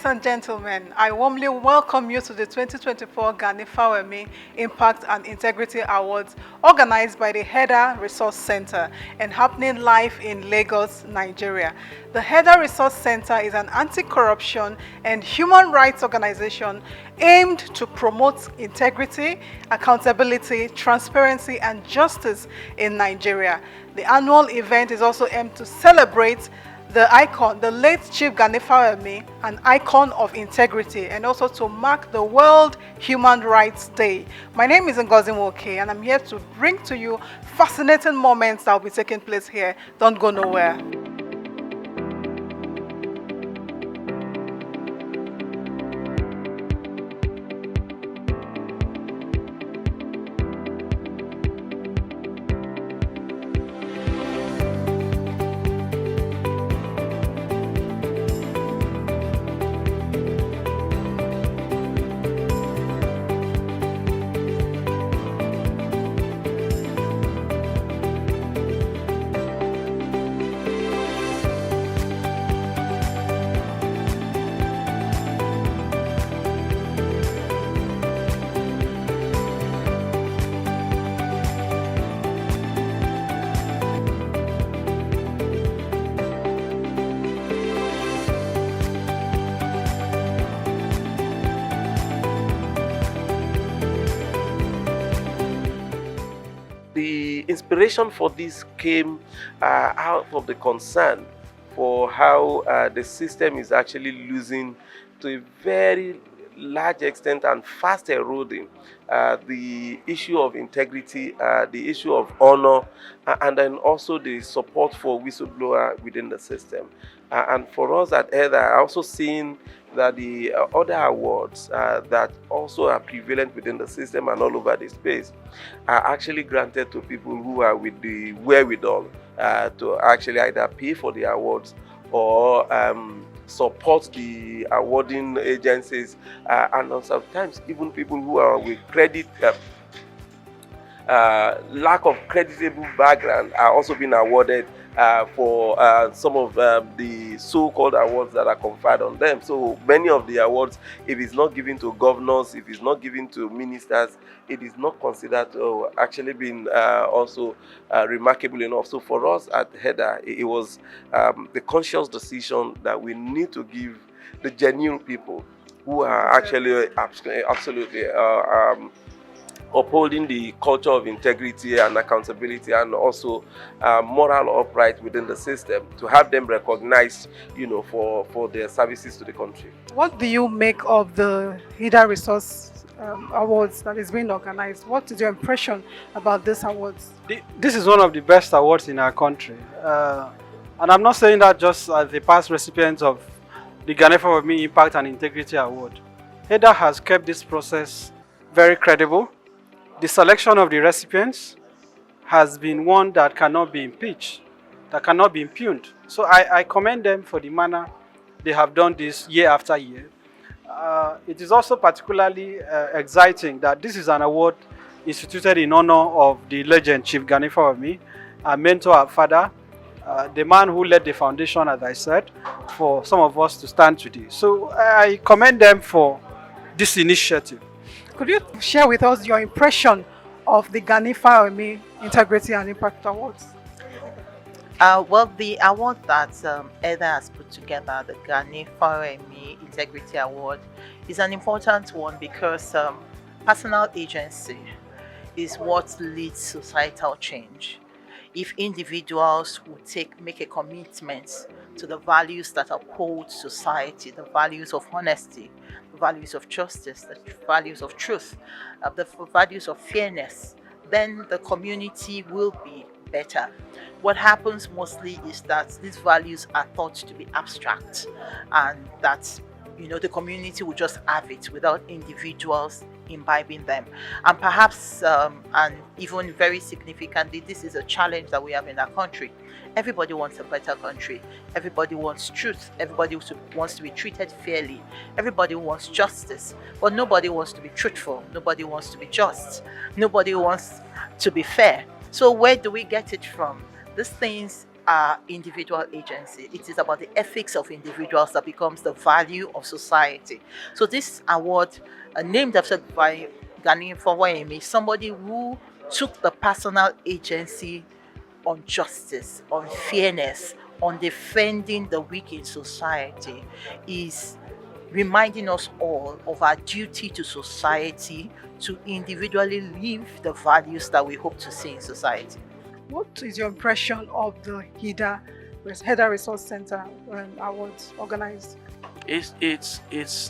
Ladies and gentlemen, I warmly welcome you to the 2024 GFIIA Impact and Integrity Awards organized by the HEDA Resource Center and happening live in Lagos, Nigeria. The HEDA Resource Center is an anti-corruption and human rights organization aimed to promote integrity, accountability, transparency, and justice in Nigeria. The annual event is also aimed to celebrate the icon, the late Chief GFIIA, an icon of integrity, and also to mark the World Human Rights Day. My name is Ngozi Woke, and I'm here to bring to you fascinating moments that will be taking place here. Don't go nowhere. The inspiration for this came out of the concern for how the system is actually losing to a very large extent and fast eroding the issue of integrity, the issue of honor, and then also the support for whistleblower within the system. And for us at HEDA, I also seen that the other awards that also are prevalent within the system and all over the space are actually granted to people who are with the wherewithal to actually either pay for the awards or support the awarding agencies, and sometimes even people who are with credit lack of creditable background are also being awarded for some of the so-called awards that are conferred on them. So many of the awards, if it's not given to governors, if it's not given to ministers, it is not considered actually being also remarkable enough. So for us at HEDA, it was the conscious decision that we need to give the genuine people who are actually absolutely upholding the culture of integrity and accountability, and also moral upright within the system, to have them recognized, for their services to the country. What do you make of the HEDA Resource Awards that is being organized? What is your impression about these awards? This is one of the best awards in our country. And I'm not saying that just as the past recipients of the GFIIA Impact and Integrity Award. HEDA has kept this process very credible. The selection of the recipients has been one that cannot be impeached, that cannot be impugned. So I commend them for the manner they have done this year after year. It is also particularly exciting that this is an award instituted in honor of the legend Chief GFIIA, our mentor, our father, the man who led the foundation, as I said, for some of us to stand today. So I commend them for this initiative. Could you share with us your impression of the GFIIA Integrity and Impact Awards? Well, the award that HEDA has put together, the GFIIA Integrity Award, is an important one because personal agency is what leads societal change. If individuals would make a commitment to the values that uphold society, the values of honesty, the values of justice, the values of truth, the values of fairness, then the community will be better. What happens mostly is that these values are thought to be abstract, and that the community will just have it without individuals imbibing them. And perhaps, and even very significantly, this is a challenge that we have in our country. Everybody wants a better country. Everybody wants truth. Everybody wants to be treated fairly. Everybody wants justice. But nobody wants to be truthful. Nobody wants to be just. Nobody wants to be fair. So where do we get it from? These things individual agency. It is about the ethics of individuals that becomes the value of society. So this award, named after by Gani Fawayemi, somebody who took the personal agency on justice, on fairness, on defending the weak in society, is reminding us all of our duty to society to individually live the values that we hope to see in society. What is your impression of the HEDA Resource Center Awards organized? It's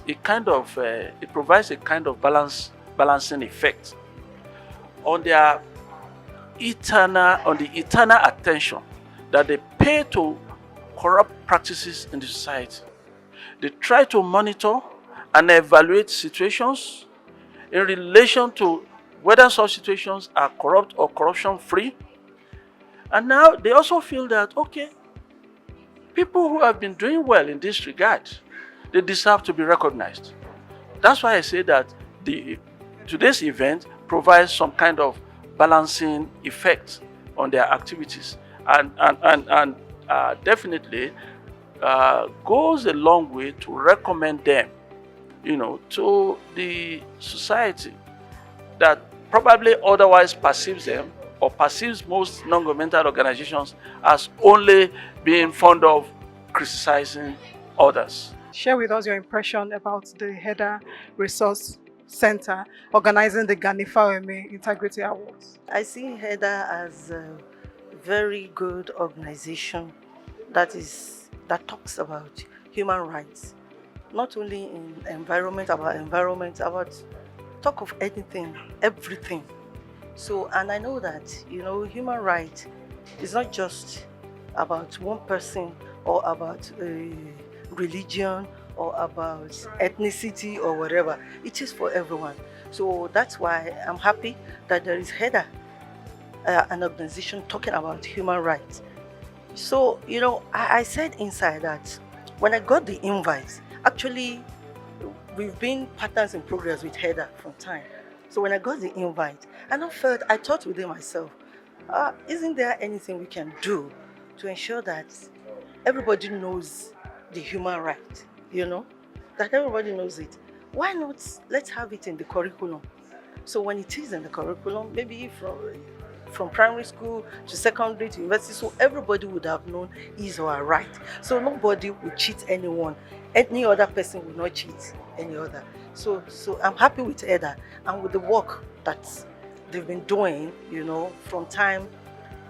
a kind of it provides a kind of balancing effect on the eternal attention that they pay to corrupt practices in the society. They try to monitor and evaluate situations in relation to whether such situations are corrupt or corruption free. And now they also feel that, okay, people who have been doing well in this regard, they deserve to be recognized. That's why I say that today's event provides some kind of balancing effect on their activities, and definitely goes a long way to recommend them, to the society that probably otherwise perceives them or perceives most non-governmental organizations as only being fond of criticizing others. Share with us your impression about the HEDA Resource Center organizing the Gani Fawayemi Integrity Awards. I see HEDA as a very good organization that talks about human rights, not only in environment, about talk of anything, everything. So, and I know that, human rights is not just about one person or about religion or about ethnicity or whatever. It is for everyone. So that's why I'm happy that there is HEDA, an organization talking about human rights. So, I said inside that when I got the invite, actually, we've been partners in progress with HEDA from time. So when I got the invite, and I thought within myself, isn't there anything we can do to ensure that everybody knows the human right, that everybody knows it? Why not let's have it in the curriculum? So when it is in the curriculum, maybe from primary school to secondary to university, so everybody would have known his or her right. So nobody would cheat anyone. Any other person will not cheat any other. So I'm happy with HEDA and with the work that they've been doing, from time.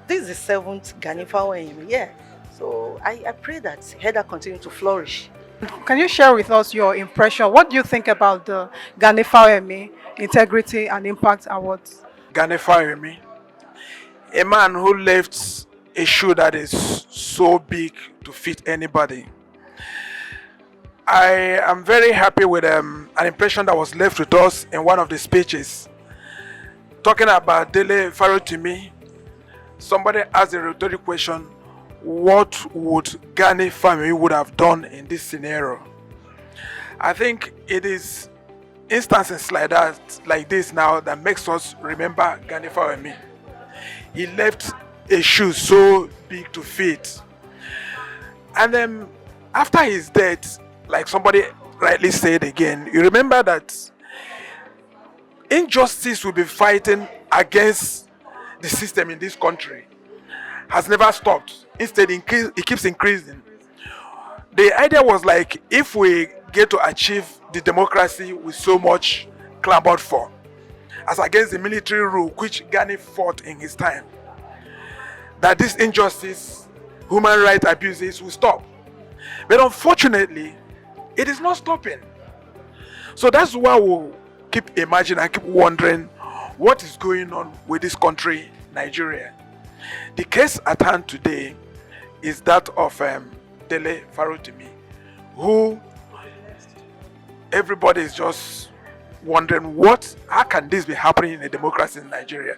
This is the 7th Gani Fawayemi. Yeah. So I pray that HEDA continue to flourish. Can you share with us your impression? What do you think about the Gani Fawayemi Integrity and Impact Awards? Gani Fawayemi, a man who left a shoe that is so big to fit anybody. I am very happy with an impression that was left with us in one of the speeches. Talking about Dele Farotimi, somebody asked a rhetorical question, what would Gani Fawayemi would have done in this scenario? I think it is instances like this now that makes us remember Gani Fawayemi. He left a shoe so big to fit. And then after his death, like somebody rightly said again, you remember that injustice will be fighting against the system in this country has never stopped. Instead, it keeps increasing. The idea was like, if we get to achieve the democracy we so much clamored for, as against the military rule which Gani fought in his time, that this injustice, human rights abuses will stop. But unfortunately, it is not stopping. So that's why we'll keep imagining and keep wondering what is going on with this country, Nigeria. The case at hand today is that of Dele Farotimi, who everybody is just wondering how can this be happening in a democracy in Nigeria.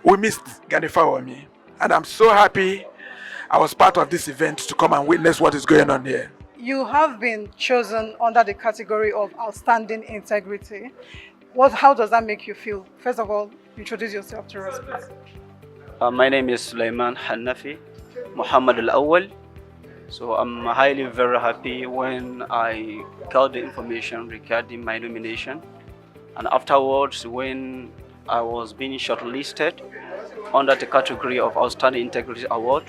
We missed Gani Fawayemi, and I'm so happy I was part of this event to come and witness what is going on here. You have been chosen under the category of Outstanding Integrity. How does that make you feel? First of all, introduce yourself to us, please. My name is Sulaiman Hanafi. Muhammad Al-Awwal. So I'm highly very happy when I got the information regarding my nomination, and afterwards when I was being shortlisted under the category of Outstanding Integrity Award,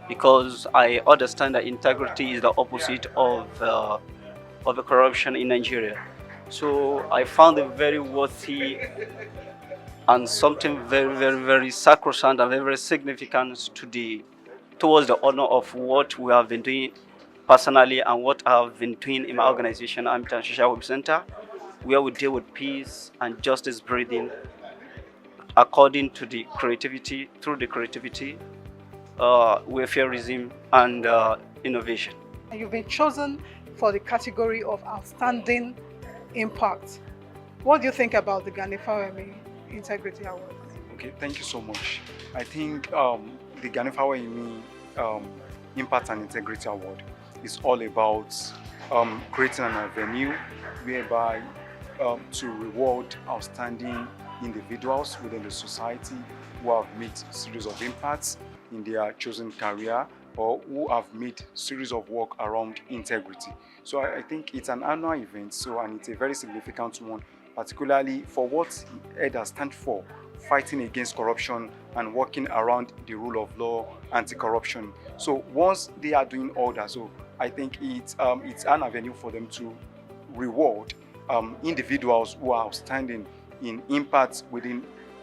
because I understand that integrity is the opposite of the corruption in Nigeria. So I found it very worthy and something very, very, very sacrosanct and very, very significant towards the honor of what we have been doing personally and what I've been doing in my organization, Amitan Social Web Center, where we deal with peace and justice breathing according to the creativity, through the creativity, welfareism, and innovation. You've been chosen for the category of Outstanding Impact. What do you think about the GFIIA Integrity Award? Okay, thank you so much. I think the GFIIA Impact and Integrity Award is all about creating an avenue whereby to reward outstanding individuals within the society who have made series of impacts in their chosen career or who have made series of work around integrity. So I think it's an annual event, and it's a very significant one, particularly for what HEDA stands for, fighting against corruption and working around the rule of law, anti-corruption. So once they are doing all that, so I think it's an avenue for them to reward individuals who are outstanding in impacts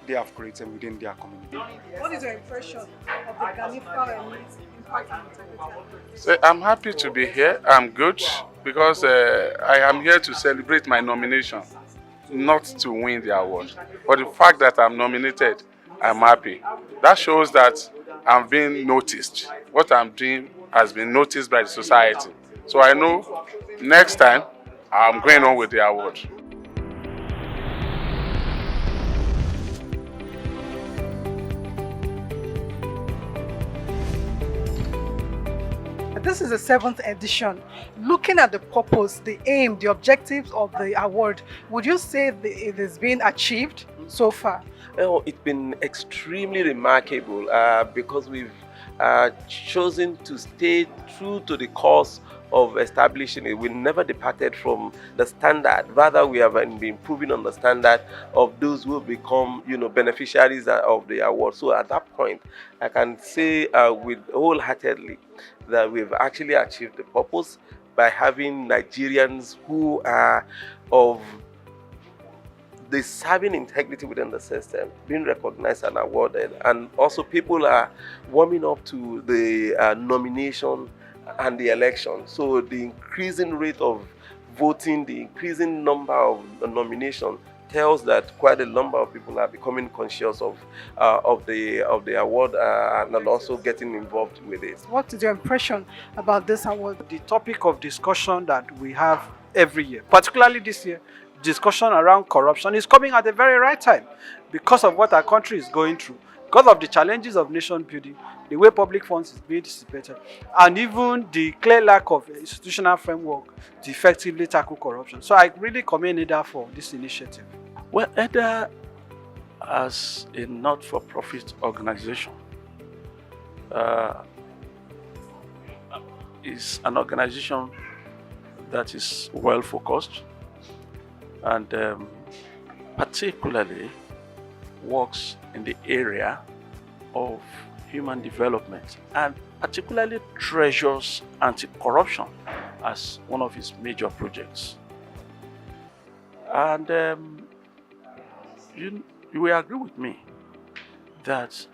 they have created within their community. What is your impression of the GFIIA Impact and Integrity Award? So I'm happy to be here. I'm good because I am here to celebrate my nomination, not to win the award. But the fact that I'm nominated, I'm happy. That shows that I'm being noticed. What I'm doing has been noticed by the society. So I know next time I'm going on with the award. This is the 7th edition. Looking at the purpose, the aim, the objectives of the award, would you say it has been achieved so far? Well, it's been extremely remarkable because we've chosen to stay true to the course of establishing it. We never departed from the standard. Rather, we have been improving on the standard of those who become, beneficiaries of the award. So at that point, I can say with wholeheartedly that we've actually achieved the purpose by having Nigerians who are of deserving integrity within the system being recognized and awarded, and also people are warming up to the nomination and the election. So the increasing rate of voting, the increasing number of nominations tells that quite a number of people are becoming conscious of the award and also getting involved with it. What is your impression about this award? The topic of discussion that we have every year, particularly this year, discussion around corruption is coming at the very right time because of what our country is going through, because of the challenges of nation building, the way public funds is being dissipated, and even the clear lack of institutional framework to effectively tackle corruption. So I really commend HEDA for this initiative. Well, HEDA, as a not-for-profit organization, is an organization that is well-focused and particularly works in the area of human development and particularly treasures anti-corruption as one of its major projects. And you will agree with me that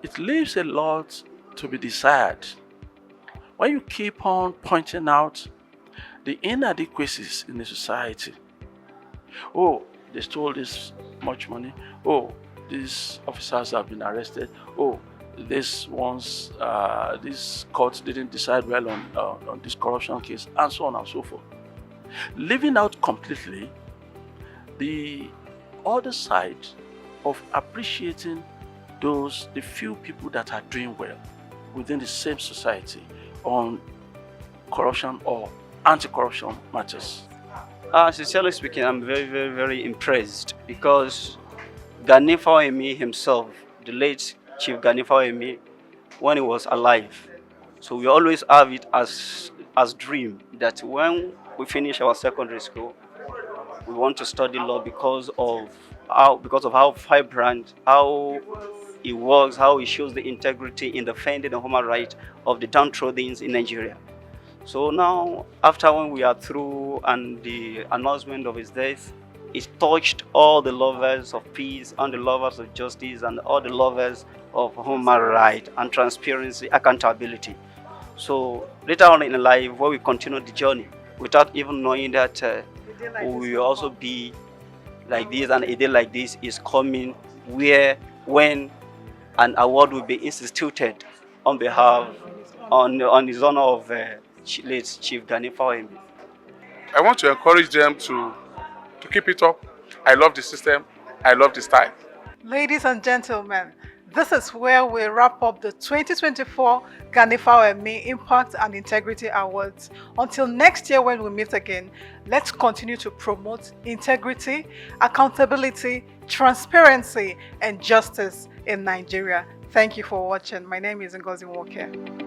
it leaves a lot to be desired when you keep on pointing out the inadequacies in the society. Oh, they stole this much money. Oh, these officers have been arrested. Oh, this court didn't decide well on this corruption case, and so on and so forth. Leaving out completely the other side of appreciating the few people that are doing well within the same society on corruption or anti-corruption matters. Sincerely speaking, I'm very, very, very impressed because GFIIA himself, the late Chief GFIIA, when he was alive, So we always have it as dream that when we finish our secondary school, we want to study law because of how vibrant, how it works, how it shows the integrity in defending the human rights of the downtrodden in Nigeria. So now, after when we are through and the announcement of his death, it touched all the lovers of peace and the lovers of justice and all the lovers of human rights and transparency, accountability. So later on in life, where we continue the journey without even knowing that we will also be like this, and a day like this is coming when an award will be instituted on behalf, on his honor of late Chief GFIIA. I want to encourage them to keep it up. I love the system. I love the style. Ladies and gentlemen, this is where we wrap up the 2024 GFIIA Impact and Integrity Awards. Until next year when we meet again, let's continue to promote integrity, accountability, transparency, and justice in Nigeria. Thank you for watching. My name is Ngozi Nwoke.